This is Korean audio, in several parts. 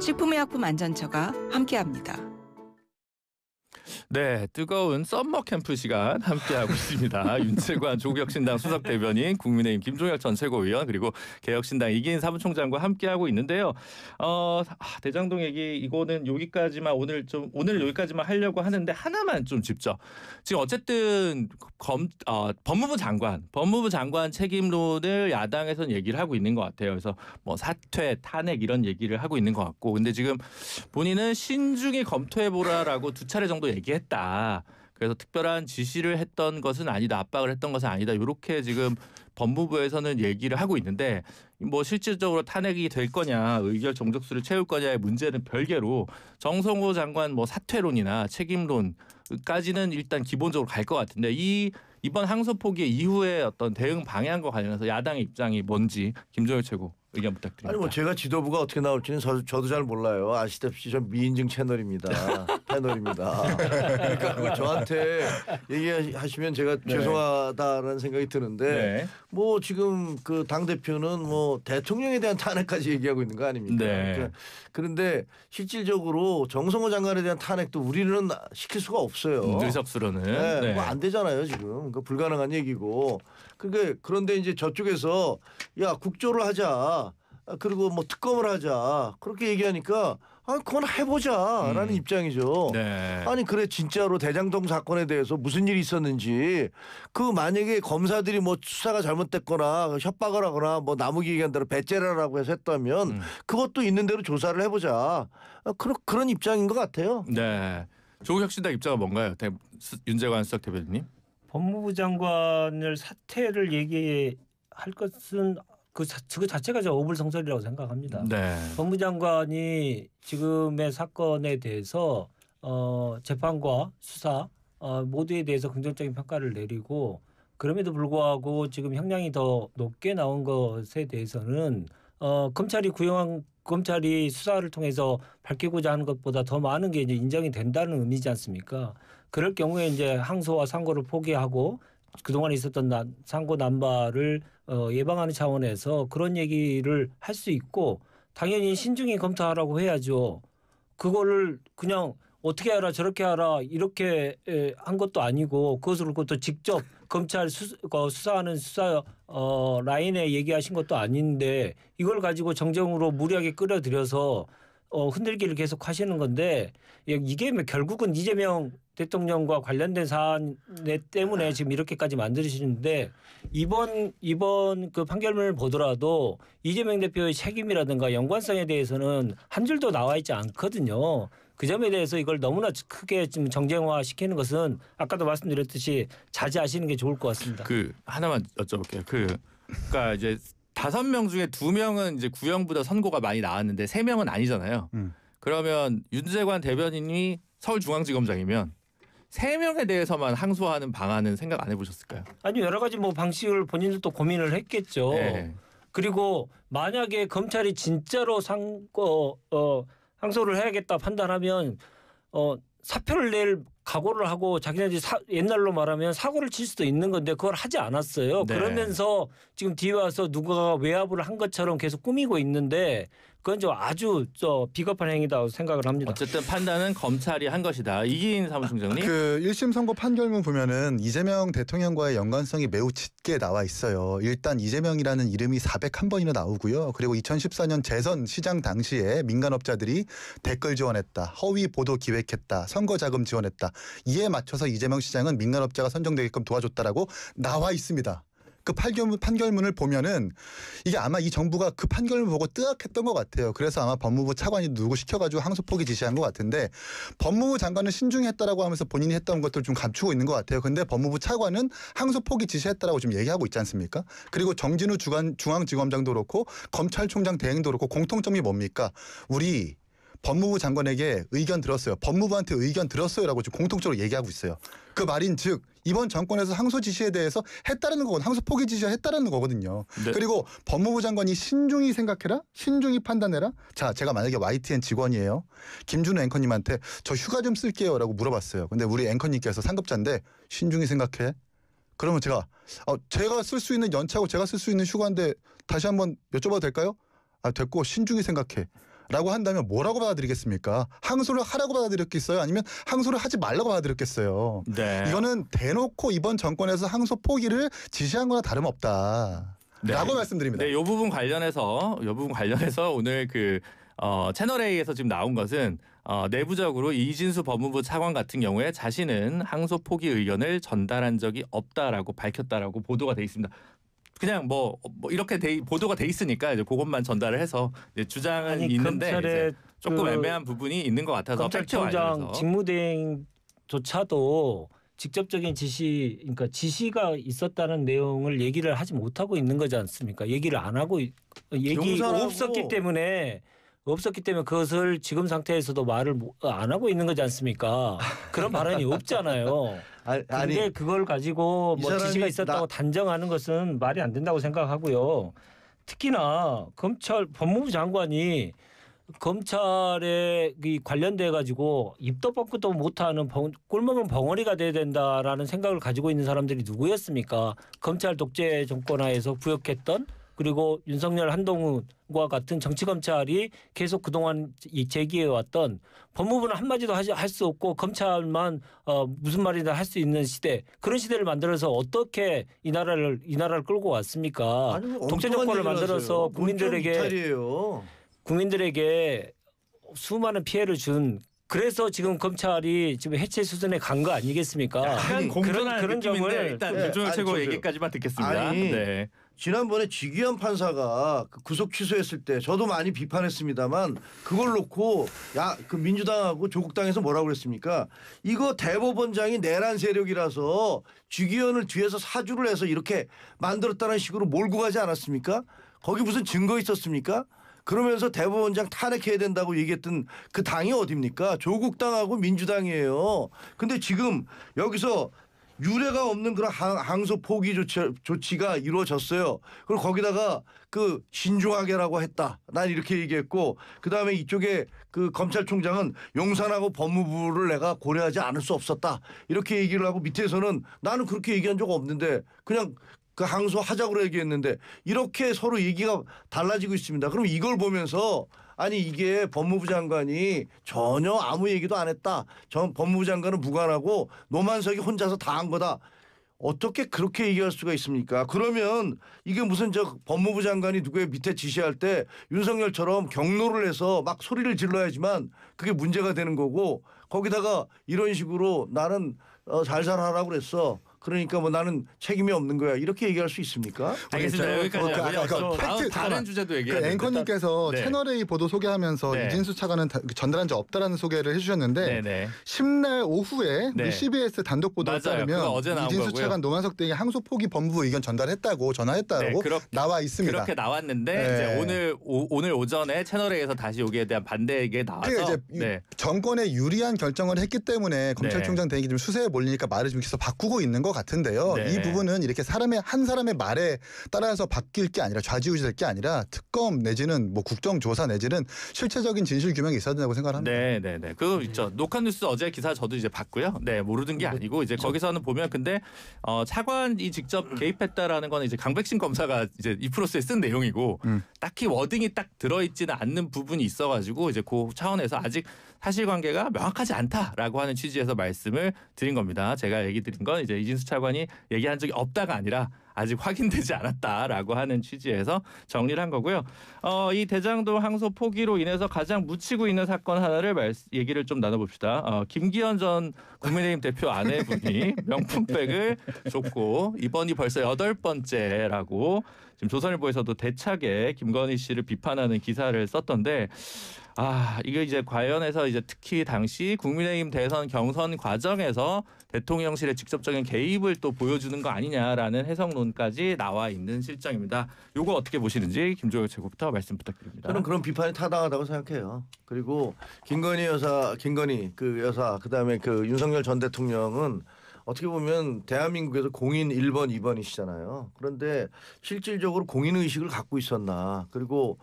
식품의약품안전처가 함께합니다. 네, 뜨거운 썸머 캠프 시간 함께하고 있습니다. 윤채관 조국혁신당 수석대변인, 국민의힘 김종혁 전 최고위원, 그리고 개혁신당 이기인 사무총장과 함께하고 있는데요. 대장동 얘기 이거는 여기까지만 오늘 여기까지만 하려고 하는데 하나만 좀 짚죠. 지금 어쨌든 법무부 장관 책임론을 야당에서는 얘기를 하고 있는 것 같아요. 그래서 뭐 사퇴, 탄핵 이런 얘기를 하고 있는 것 같고, 근데 지금 본인은 신중히 검토해보라라고 2차례 정도 얘기했다. 그래서 특별한 지시를 했던 것은 아니다, 압박을 했던 것은 아니다. 이렇게 지금 법무부에서는 얘기를 하고 있는데, 뭐 실질적으로 탄핵이 될 거냐, 의결 정족수를 채울 거냐의 문제는 별개로 정성호 장관 뭐 사퇴론이나 책임론까지는 일단 기본적으로 갈 것 같은데, 이번 항소 포기 이후에 어떤 대응 방향과 관련해서 야당의 입장이 뭔지 김종혁 최고 의견 부탁드립니다. 아니 뭐 제가 지도부가 어떻게 나올지는 저도 잘 몰라요. 아시다시피 전 미인증 채널입니다. 패널입니다. 그러니까 그걸 저한테 얘기하시면 제가 네. 죄송하다라는 생각이 드는데 네. 뭐 지금 그 당 대표는 뭐 대통령에 대한 탄핵까지 얘기하고 있는 거 아닙니까? 네. 그런데 실질적으로 정성호 장관에 대한 탄핵도 우리는 시킬 수가 없어요. 의석수로는. 네, 네. 뭐 안 되잖아요 지금. 그 불가능한 얘기고. 그런데 이제 저쪽에서 야 국조를 하자. 그리고 뭐 특검을 하자. 그렇게 얘기하니까 그건 해보자라는 입장이죠. 네. 아니 그래 진짜로 대장동 사건에 대해서 무슨 일이 있었는지 그 만약에 검사들이 뭐 수사가 잘못됐거나 협박을 하거나 뭐 나무기 얘기한 대로 배째라라고 해서 했다면 그것도 있는 대로 조사를 해보자. 그런 입장인 것 같아요. 네. 조국혁신당 입장은 뭔가요? 윤재관 수석 대변인님. 법무부 장관을 사퇴를 얘기할 것은 그 자체가 저 어불성설이라고 생각합니다. 네. 법무부 장관이 지금의 사건에 대해서 재판과 수사 모두에 대해서 긍정적인 평가를 내리고, 그럼에도 불구하고 지금 형량이 더 높게 나온 것에 대해서는 검찰이 수사를 통해서 밝히고자 하는 것보다 더 많은 게 이제 인정이 된다는 의미지 않습니까? 그럴 경우에 이제 항소와 상고를 포기하고 그동안 있었던 상고 남발을 예방하는 차원에서 그런 얘기를 할 수 있고, 당연히 신중히 검토하라고 해야죠. 그거를 그냥 어떻게 하라 저렇게 하라 이렇게 한 것도 아니고, 그것도 직접 검찰 수사하는 수사 라인에 얘기하신 것도 아닌데 이걸 가지고 정쟁으로 무리하게 끌어들여서 흔들기를 계속 하시는 건데, 이게 결국은 이재명 대통령과 관련된 사안 때문에 지금 이렇게까지 만드시는데, 이번 그 판결문을 보더라도 이재명 대표의 책임이라든가 연관성에 대해서는 한 줄도 나와 있지 않거든요. 그 점에 대해서 이걸 너무나 크게 좀 정쟁화 시키는 것은 아까도 말씀드렸듯이 자제하시는 게 좋을 것 같습니다. 하나만 여쭤볼게요. 그러니까 이제 5명 중에 2명은 이제 구형보다 선고가 많이 나왔는데 3명은 아니잖아요. 그러면 윤재관 대변인이 서울중앙지검장이면 3명에 대해서만 항소하는 방안은 생각 안 해보셨을까요? 아니 여러 가지 뭐 방식을 본인들도 고민을 했겠죠. 네. 그리고 만약에 검찰이 진짜로 항소를 해야겠다 판단하면 사표를 낼 각오를 하고 자기네들이 옛날로 말하면 사고를 칠 수도 있는 건데 그걸 하지 않았어요. 네. 그러면서 지금 뒤에 와서 누가 외압을 한 것처럼 계속 꾸미고 있는데 그건 아주 비겁한 행위다고 생각을 합니다. 어쨌든 판단은 검찰이 한 것이다. 이기인 사무총장님. 1심 선고 판결문 보면은 이재명 대통령과의 연관성이 매우 짙게 나와 있어요. 일단 이재명이라는 이름이 401번이나 나오고요. 그리고 2014년 재선 시장 당시에 민간업자들이 댓글 지원했다, 허위 보도 기획했다, 선거 자금 지원했다. 이에 맞춰서 이재명 시장은 민간업자가 선정되게끔 도와줬다라고 나와 있습니다. 그 판결문을 보면은 이게 아마 이 정부가 그 판결을 보고 뜨악했던 것 같아요. 그래서 아마 법무부 차관이 누구 시켜가지고 항소 포기 지시한 것 같은데, 법무부 장관은 신중히 했다라고 하면서 본인이 했던 것들 좀 감추고 있는 것 같아요. 근데 법무부 차관은 항소 포기 지시했다라고 지금 얘기하고 있지 않습니까? 그리고 정진우 중앙지검장도 그렇고 검찰총장 대행도 그렇고 공통점이 뭡니까? 우리 법무부 장관에게 의견 들었어요. 법무부한테 의견 들었어요라고 지금 공통적으로 얘기하고 있어요. 그 말인즉 이번 정권에서 항소 지시에 대해서 했다라는 거거든요. 항소 포기 지시를 했다라는 거거든요. 네. 그리고 법무부 장관이 신중히 생각해라, 신중히 판단해라. 자, 제가 만약에 YTN 직원이에요. 김준우 앵커님한테 저 휴가 좀 쓸게요라고 물어봤어요. 근데 우리 앵커님께서 상급자인데 신중히 생각해. 그러면 제가 쓸 수 있는 연차고 제가 쓸 수 있는 휴가인데 다시 한번 여쭤봐도 될까요? 됐고 신중히 생각해. 라고 한다면 뭐라고 받아들이겠습니까? 항소를 하라고 받아들였겠어요? 아니면 항소를 하지 말라고 받아들였겠어요? 네. 이거는 대놓고 이번 정권에서 항소 포기를 지시한 거나 다름없다. 네. 라고 말씀드립니다. 네, 이 부분 관련해서 오늘 채널 A에서 지금 나온 것은 내부적으로 이진수 법무부 차관 같은 경우에 자신은 항소 포기 의견을 전달한 적이 없다라고 밝혔다라고 보도가 돼 있습니다. 그냥 뭐 이렇게 보도가 돼 있으니까 이제 그것만 전달을 해서 이제 주장은 아니, 있는데 이제 조금 그 애매한 부분이 있는 것 같아서 검찰총장 직무대행조차도 직접적인 그러니까 지시가 있었다는 내용을 얘기를 하지 못하고 있는 거지 않습니까? 얘기를 안 하고 용산하고 없었기 때문에 그것을 지금 상태에서도 말을 안 하고 있는 거지 않습니까? 그런 발언이 없잖아요. 근데 그걸 가지고 뭐 지시가 있었다고 단정하는 것은 말이 안 된다고 생각하고요. 특히나 법무부 장관이 검찰에 관련돼 가지고 입도 뻥끗도 못하는 꿀먹은 벙어리가 돼야 된다라는 생각을 가지고 있는 사람들이 누구였습니까? 검찰 독재 정권하에서 부역했던 그리고 윤석열 한동훈과 같은 정치검찰이 계속 그동안 제기해왔던 법무부는 한마디도 할 수 없고 검찰만 무슨 말이나 할 수 있는 시대 그런 시대를 만들어서 어떻게 이 나라를 끌고 왔습니까? 독재 정권을 만들어서 국민들에게 수많은 피해를 준 그래서 지금 검찰이 지금 해체 수준에 간 거 아니겠습니까? 약간 공존한 그런 느낌인데 점을 일단 김종혁 최고 얘기까지만 듣겠습니다. 네. 지난번에 지기현 판사가 구속 취소했을 때 저도 많이 비판했습니다만 그걸 놓고 그 민주당하고 조국당에서 뭐라고 그랬습니까? 이거 대법원장이 내란 세력이라서 지기현을 뒤에서 사주를 해서 이렇게 만들었다는 식으로 몰고 가지 않았습니까? 거기 무슨 증거 있었습니까? 그러면서 대법원장 탄핵해야 된다고 얘기했던 그 당이 어딥니까? 조국당하고 민주당이에요. 근데 지금 여기서 유례가 없는 그런 항소 포기 조치가 이루어졌어요. 그리고 거기다가 그 신중하게라고 했다. 난 이렇게 얘기했고 그다음에 이쪽에 그 검찰총장은 용산하고 법무부를 내가 고려하지 않을 수 없었다. 이렇게 얘기를 하고 밑에서는 나는 그렇게 얘기한 적 없는데 그냥 그 항소하자고 얘기했는데 이렇게 서로 얘기가 달라지고 있습니다. 그럼 이걸 보면서 아니 이게 법무부 장관이 전혀 아무 얘기도 안 했다. 법무부 장관은 무관하고 노만석이 혼자서 다 한 거다. 어떻게 그렇게 얘기할 수가 있습니까? 그러면 이게 무슨 법무부 장관이 누구의 밑에 지시할 때 윤석열처럼 경로를 해서 막 소리를 질러야지만 그게 문제가 되는 거고 거기다가 이런 식으로 나는 잘 살아라고 그랬어. 그러니까 뭐 나는 책임이 없는 거야. 이렇게 얘기할 수 있습니까? 알겠습니다. 여기까지. 다른 주제도 얘기해야 됩니다. 앵커님께서 네. 채널A 보도 소개하면서 네. 이진수 차관은 전달한 적 없다라는 소개를 해주셨는데 네네. 10날 오후에 네. 우리 CBS 단독 보도에 맞아요. 그거 따르면 어제 나온 이진수 거고요. 차관 노만석 등이 항소 포기 법무부 의견 전달했다고 전화했다고 나와 있습니다. 그렇게 나왔는데 네. 이제 오늘 오전에 채널A에서 다시 여기에 대한 반대 얘기가 나와서 이제 정권에 유리한 결정을 했기 때문에 검찰총장 대행이 좀 수세에 몰리니까 말을 좀 계속 바꾸고 있는 것 같은데요. 네. 이 부분은 이렇게 한 사람의 말에 따라서 바뀔 게 아니라 좌지우지될 게 아니라 특검 내지는 뭐 국정조사 내지는 실체적인 진실 규명이 있어야 된다고 생각합니다. 네네네. 그거 있죠. 녹화뉴스 어제 기사 저도 이제 봤고요. 네, 모르는 게 아니고 이제 거기서는 보면 근데 차관이 직접 개입했다라는 거는 이제 강백신 검사가 이제 이 프로스에 쓴 내용이고 딱히 워딩이 딱 들어있지는 않는 부분이 있어가지고 이제 그 차원에서 아직 사실관계가 명확하지 않다라고 하는 취지에서 말씀을 드린 겁니다. 제가 얘기 드린 건 이제 이진수 차관이 얘기한 적이 없다가 아니라 아직 확인되지 않았다라고 하는 취지에서 정리를 한 거고요. 이 대장동 항소 포기로 인해서 가장 묻히고 있는 사건 하나를 얘기를 좀 나눠봅시다. 김기현 전 국민의힘 대표 아내분이 명품백을 줬고 이번이 벌써 8번째라고 지금 조선일보에서도 대차게 김건희 씨를 비판하는 기사를 썼던데 이게 이제 관련해서 이제 특히 당시 국민의힘 대선 경선 과정에서 대통령실의 직접적인 개입을 또 보여주는 거 아니냐라는 해석론까지 나와 있는 실정입니다. 요거 어떻게 보시는지 김종혁 최고부터 말씀 부탁드립니다. 저는 그런 비판이 타당하다고 생각해요. 그리고 김건희 여사 그다음에 그 윤석열 전 대통령은 어떻게 보면 대한민국에서 공인 1번, 2번이시잖아요. 그런데 실질적으로 공인 의식을 갖고 있었나. 그리고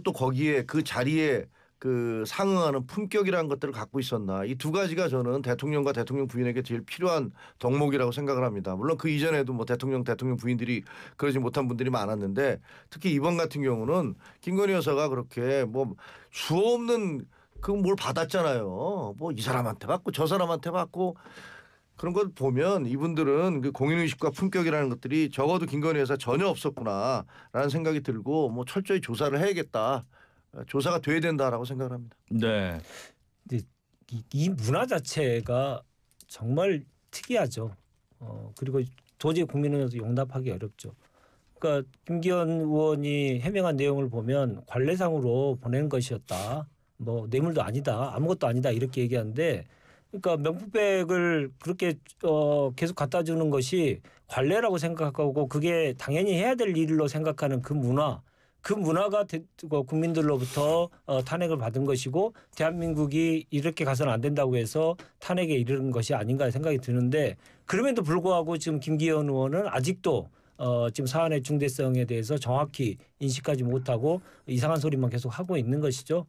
또 거기에 그 자리에 그 상응하는 품격이라는 것들을 갖고 있었나. 이 두 가지가 저는 대통령과 대통령 부인에게 제일 필요한 덕목이라고 생각을 합니다. 물론 그 이전에도 뭐 대통령 부인들이 그러지 못한 분들이 많았는데 특히 이번 같은 경우는 김건희 여사가 그렇게 뭐 수없는 그 뭘 받았잖아요. 뭐 이 사람한테 받고 저 사람한테 받고 그런 걸 보면 이분들은 그 공인의식과 품격이라는 것들이 적어도 김건희 여사 전혀 없었구나라는 생각이 들고 뭐 철저히 조사를 해야겠다. 조사가 돼야 된다라고 생각을 합니다. 네. 근데 이 문화 자체가 정말 특이하죠. 그리고 도저히 국민은 용납하기 어렵죠. 그러니까 김기현 의원이 해명한 내용을 보면 관례상으로 보낸 것이었다. 뭐 뇌물도 아니다. 아무것도 아니다. 이렇게 얘기하는데 그러니까 명품백을 그렇게 계속 갖다 주는 것이 관례라고 생각하고 그게 당연히 해야 될 일로 생각하는 그 문화가 국민들로부터 탄핵을 받은 것이고 대한민국이 이렇게 가서는 안 된다고 해서 탄핵에 이르는 것이 아닌가 생각이 드는데 그럼에도 불구하고 지금 김기현 의원은 아직도 지금 사안의 중대성에 대해서 정확히 인식하지 못하고 이상한 소리만 계속 하고 있는 것이죠.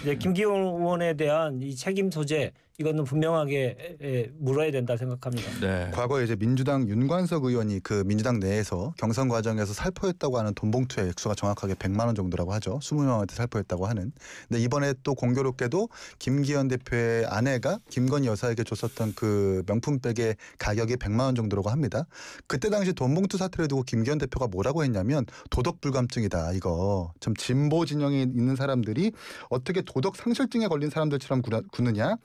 이제 김기현 의원에 대한 이 책임 소재 이거는 분명하게 물어야 된다 생각합니다. 네. 과거에 이제 민주당 윤관석 의원이 그 민주당 내에서 경선 과정에서 살포했다고 하는 돈 봉투의 액수가 정확하게 100만 원 정도라고 하죠. 20명한테 살포했다고 하는. 근데 이번에 또 공교롭게도 김기현 대표의 아내가 김건희 여사에게 줬었던 그 명품백의 가격이 100만 원 정도라고 합니다. 그때 당시 돈 봉투 사태를 두고 김기현 대표가 뭐라고 했냐면 도덕 불감증이다. 이거 좀 진보 진영에 있는 사람들이 어떻게 도덕 상실증에 걸린 사람들처럼 구느냐.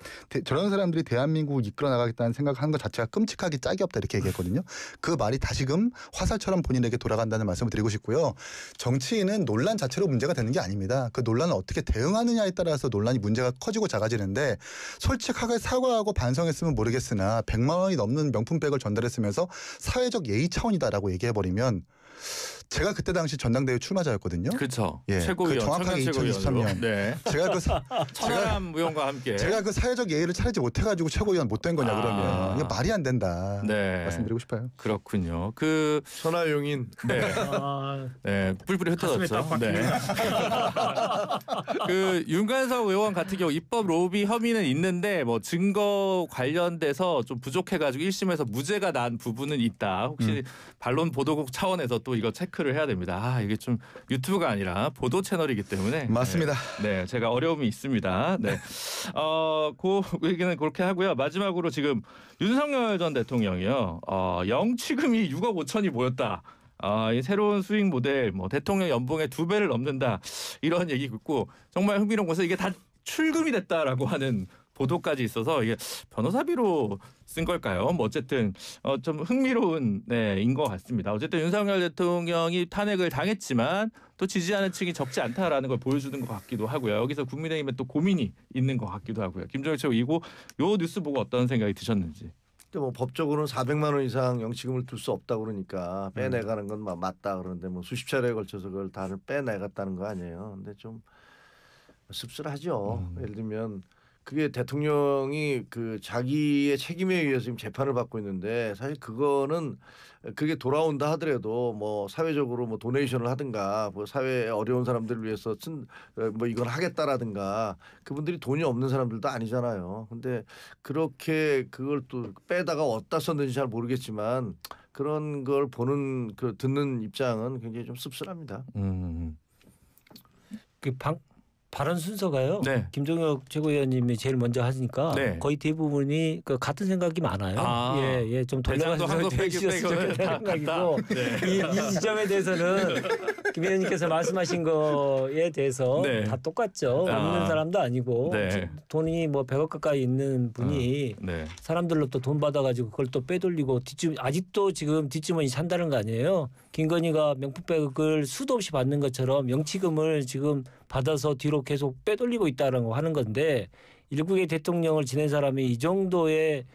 저런 사람들이 대한민국을 이끌어 나가겠다는 생각하는 것 자체가 끔찍하기 짝이 없다 이렇게 얘기했거든요. 그 말이 다시금 화살처럼 본인에게 돌아간다는 말씀을 드리고 싶고요. 정치인은 논란 자체로 문제가 되는 게 아닙니다. 그 논란을 어떻게 대응하느냐에 따라서 논란이 문제가 커지고 작아지는데 솔직하게 사과하고 반성했으면 모르겠으나 100만 원이 넘는 명품백을 전달했으면서 사회적 예의 차원이다라고 얘기해버리면 제가 그때 당시 전당대회 출마자였거든요. 그렇죠. 예, 최고위원, 그 정확하게 청년 최고위원으로. 2023년. 네. 천하람 의원과 함께. 제가 그 사회적 예의를 차리지 못해가지고 최고위원 못 된 거냐 그러면 이게 말이 안 된다. 네. 말씀드리고 싶어요. 그렇군요. 선화용인. 네. 아, 네, 뿔뿔이 흩어졌죠. 네. 그 윤관석 의원 같은 경우 입법 로비 혐의는 있는데 뭐 증거 관련돼서 좀 부족해가지고 1심에서 무죄가 난 부분은 있다. 혹시 반론 보도국 차원에서 또 이거 체크를 해야 됩니다. 아, 이게 좀 유튜브가 아니라 보도 채널이기 때문에 맞습니다. 네, 제가 어려움이 있습니다. 네, 그 얘기는 그렇게 하고요. 마지막으로 지금 윤석열 전 대통령이요, 영치금이 6억 5천이 모였다. 이 새로운 수익 모델, 뭐 대통령 연봉의 2배를 넘는다 이런 얘기 듣고 정말 흥미로운 것은 이게 다 출금이 됐다라고 하는 보도까지 있어서 이게 변호사비로 쓴 걸까요? 뭐 어쨌든 좀 흥미로운 인 것 같습니다. 어쨌든 윤석열 대통령이 탄핵을 당했지만 또 지지하는 층이 적지 않다라는 걸 보여주는 것 같기도 하고요. 여기서 국민의힘에 또 고민이 있는 것 같기도 하고요. 김종혁 최고 이거 요 뉴스 보고 어떤 생각이 드셨는지. 뭐 법적으로는 400만 원 이상 영치금을 둘 수 없다 그러니까 빼내가는 건 맞다 그러는데 뭐 수십 차례에 걸쳐서 그걸 다 빼내갔다는 거 아니에요. 근데 좀 씁쓸하죠. 예를 들면 그게 대통령이 그 자기의 책임에 의해서 지금 재판을 받고 있는데 사실 그거는 그게 돌아온다 하더라도 뭐 사회적으로 뭐 도네이션을 하든가 뭐 사회에 어려운 사람들을 위해서 뭐 이건 하겠다라든가 그분들이 돈이 없는 사람들도 아니잖아요. 근데 그렇게 그걸 또 빼다가 어디다 썼는지 잘 모르겠지만 그런 걸 보는 그 듣는 입장은 굉장히 좀 씁쓸합니다. 발언 순서가요. 네. 김종혁 최고위원님이 제일 먼저 하시니까 네. 거의 대부분이 그 같은 생각이 많아요. 예, 좀 돌려가면서 해주셨으면 좋겠다는 생각이고 이 지점에 대해서는 김 의원님께서 말씀하신 거에 대해서 네. 다 똑같죠. 없는 사람도 아니고 네. 돈이 뭐 100억 가까이 있는 분이 네. 사람들로부터 돈 받아가지고 그걸 또 빼돌리고 아직도 지금 뒷주머니 산다는 거 아니에요. 김건희가 명품백을 수도 없이 받는 것처럼 영치금을 지금 받아서 뒤로 계속 빼돌리고 있다라고 하는 건데 일국의 대통령을 지낸 사람이 이 정도의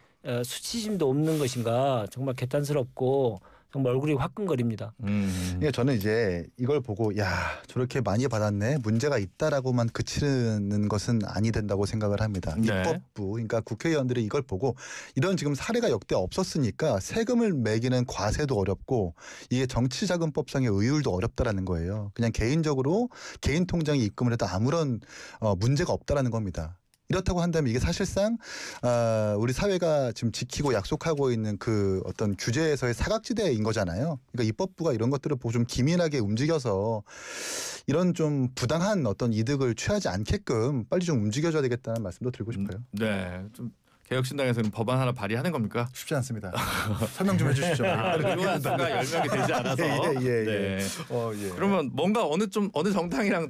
수치심도 없는 것인가 정말 개탄스럽고 정말 얼굴이 화끈거립니다. 그러니까 저는 이제 이걸 보고 야 저렇게 많이 받았네 문제가 있다라고만 그치는 것은 아니 된다고 생각을 합니다. 네. 입법부 그러니까 국회의원들이 이걸 보고 이런 지금 사례가 역대 없었으니까 세금을 매기는 과세도 어렵고 이게 정치자금법상의 의율도 어렵다라는 거예요. 그냥 개인적으로 개인 통장에 입금을 해도 아무런 문제가 없다라는 겁니다. 이렇다고 한다면 이게 사실상 우리 사회가 지금 지키고 약속하고 있는 그 어떤 규제에서의 사각지대인 거잖아요. 그러니까 입법부가 이런 것들을 보고 좀 기민하게 움직여서 이런 좀 부당한 어떤 이득을 취하지 않게끔 빨리 좀 움직여줘야 되겠다는 말씀도 드리고 싶어요. 네, 좀 개혁신당에서는 법안 하나 발의하는 겁니까? 쉽지 않습니다. 설명 좀 해주시죠. 의원 수가 10명이 되지 않아서. 예. 네. 예. 그러면 뭔가 어느 정당이랑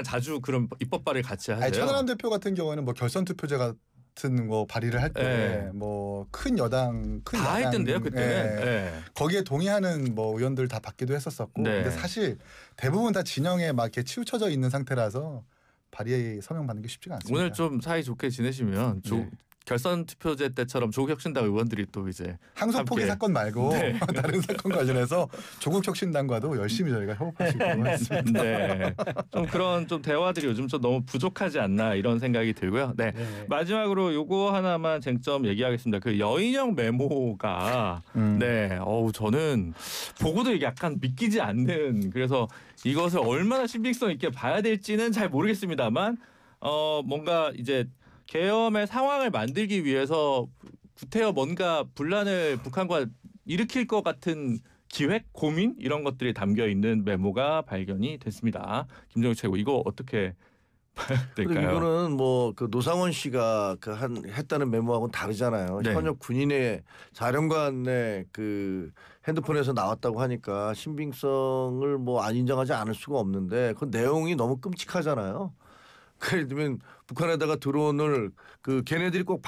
자주 그런 입법 발의 같이 하세요? 아니, 천하람 대표 같은 경우에는 뭐 결선 투표제 같은 거 발의를 할 때 뭐 큰 여당 다 했던데요 그때는. 예. 네. 거기에 동의하는 뭐 의원들 다 받기도 했었었고 네. 근데 사실 대부분 다 진영에 막 이렇게 치우쳐져 있는 상태라서 발의 서명 받는 게 쉽지가 않습니다. 오늘 좀 사이 좋게 지내시면 네. 결선 투표제 때처럼 조국혁신당 의원들이 또 이제 항소 포기 함께. 사건 말고 네. 다른 사건 관련해서 조국혁신당과도 열심히 저희가 협업하시고 했습니다. 네. 좀 그런 좀 대화들이 요즘 좀 너무 부족하지 않나 이런 생각이 들고요. 네. 네. 마지막으로 요거 하나만 쟁점 얘기하겠습니다. 그 여인형 메모가 네. 저는 보고도 이게 약간 믿기지 않는 그래서 이것을 얼마나 신빙성 있게 봐야 될지는 잘 모르겠습니다만 뭔가 이제 계엄의 상황을 만들기 위해서 구태여 뭔가 분란을 북한과 일으킬 것 같은 기획, 고민 이런 것들이 담겨 있는 메모가 발견이 됐습니다. 김정일 최고 이거 어떻게 봐야 그리고 될까요? 이거는 뭐 그 노상원 씨가 했다는 메모하고는 다르잖아요. 네. 현역 군인의 사령관의 그 핸드폰에서 나왔다고 하니까 신빙성을 뭐 안 인정하지 않을 수가 없는데 그 내용이 너무 끔찍하잖아요. 예를 들면 북한에다가 드론을 그 걔네들이 꼭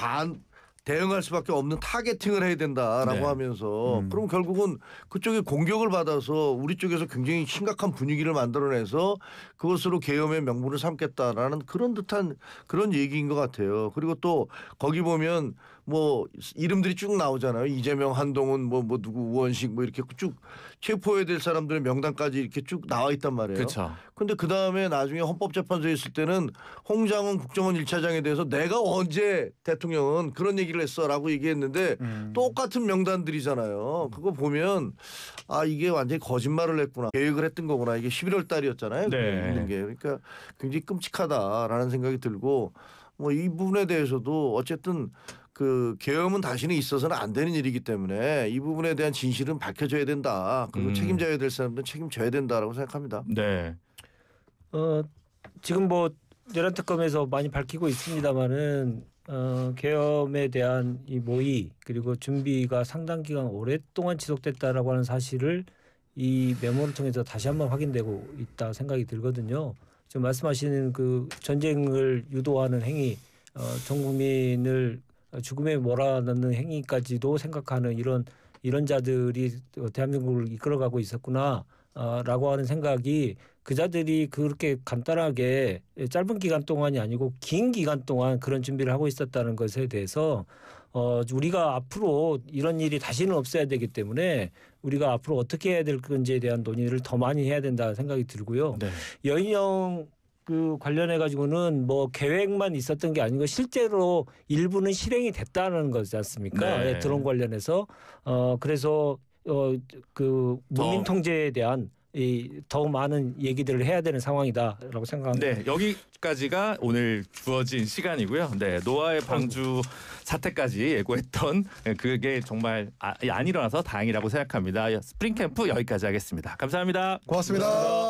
대응할 수밖에 없는 타겟팅을 해야 된다라고 네. 하면서 그럼 결국은 그쪽에 공격을 받아서 우리 쪽에서 굉장히 심각한 분위기를 만들어내서 그것으로 계엄의 명분을 삼겠다라는 그런 듯한 그런 얘기인 것 같아요. 그리고 또 거기 보면 뭐 이름들이 쭉 나오잖아요. 이재명, 한동훈, 뭐 누구 우원식 뭐 이렇게 쭉 체포해야 될 사람들의 명단까지 이렇게 쭉 나와 있단 말이에요. 그렇죠. 근데 그 다음에 나중에 헌법재판소에 있을 때는 홍장훈 국정원 1차장에 대해서 내가 언제 대통령은 그런 얘기를 했어라고 얘기했는데 똑같은 명단들이잖아요. 그거 보면 이게 완전히 거짓말을 했구나. 계획을 했던 거구나. 이게 11월 달이었잖아요. 네. 있는 게. 그러니까 굉장히 끔찍하다라는 생각이 들고 뭐 이 부분에 대해서도 어쨌든 그 계엄은 다시는 있어서는 안 되는 일이기 때문에 이 부분에 대한 진실은 밝혀져야 된다. 그리고 책임져야 될 사람들은 책임져야 된다라고 생각합니다. 네. 지금 뭐 내란 특검에서 많이 밝히고 있습니다만은 계엄에 대한 이 모의 그리고 준비가 상당 기간 오랫동안 지속됐다라고 하는 사실을 이 메모를 통해서 다시 한번 확인되고 있다 생각이 들거든요. 지금 말씀하시는 그 전쟁을 유도하는 행위, 전 국민을 죽음에 몰아넣는 행위까지도 생각하는 이런 자들이 대한민국을 이끌어가고 있었구나라고 하는 생각이 그 자들이 그렇게 간단하게 짧은 기간 동안이 아니고 긴 기간 동안 그런 준비를 하고 있었다는 것에 대해서 우리가 앞으로 이런 일이 다시는 없어야 되기 때문에 우리가 앞으로 어떻게 해야 될 건지에 대한 논의를 더 많이 해야 된다 생각이 들고요. 네. 여인형 그 관련해 가지고는 뭐 계획만 있었던 게 아니고 실제로 일부는 실행이 됐다는 거지 않습니까? 네. 드론 관련해서 그래서 그 문민 통제에 대한 더 많은 얘기들을 해야 되는 상황이다라고 생각합니다. 네, 여기까지가 오늘 주어진 시간이고요. 네, 노아의 방주 사태까지 예고했던 그게 정말 안 일어나서 다행이라고 생각합니다. 스프링 캠프 여기까지 하겠습니다. 감사합니다. 고맙습니다.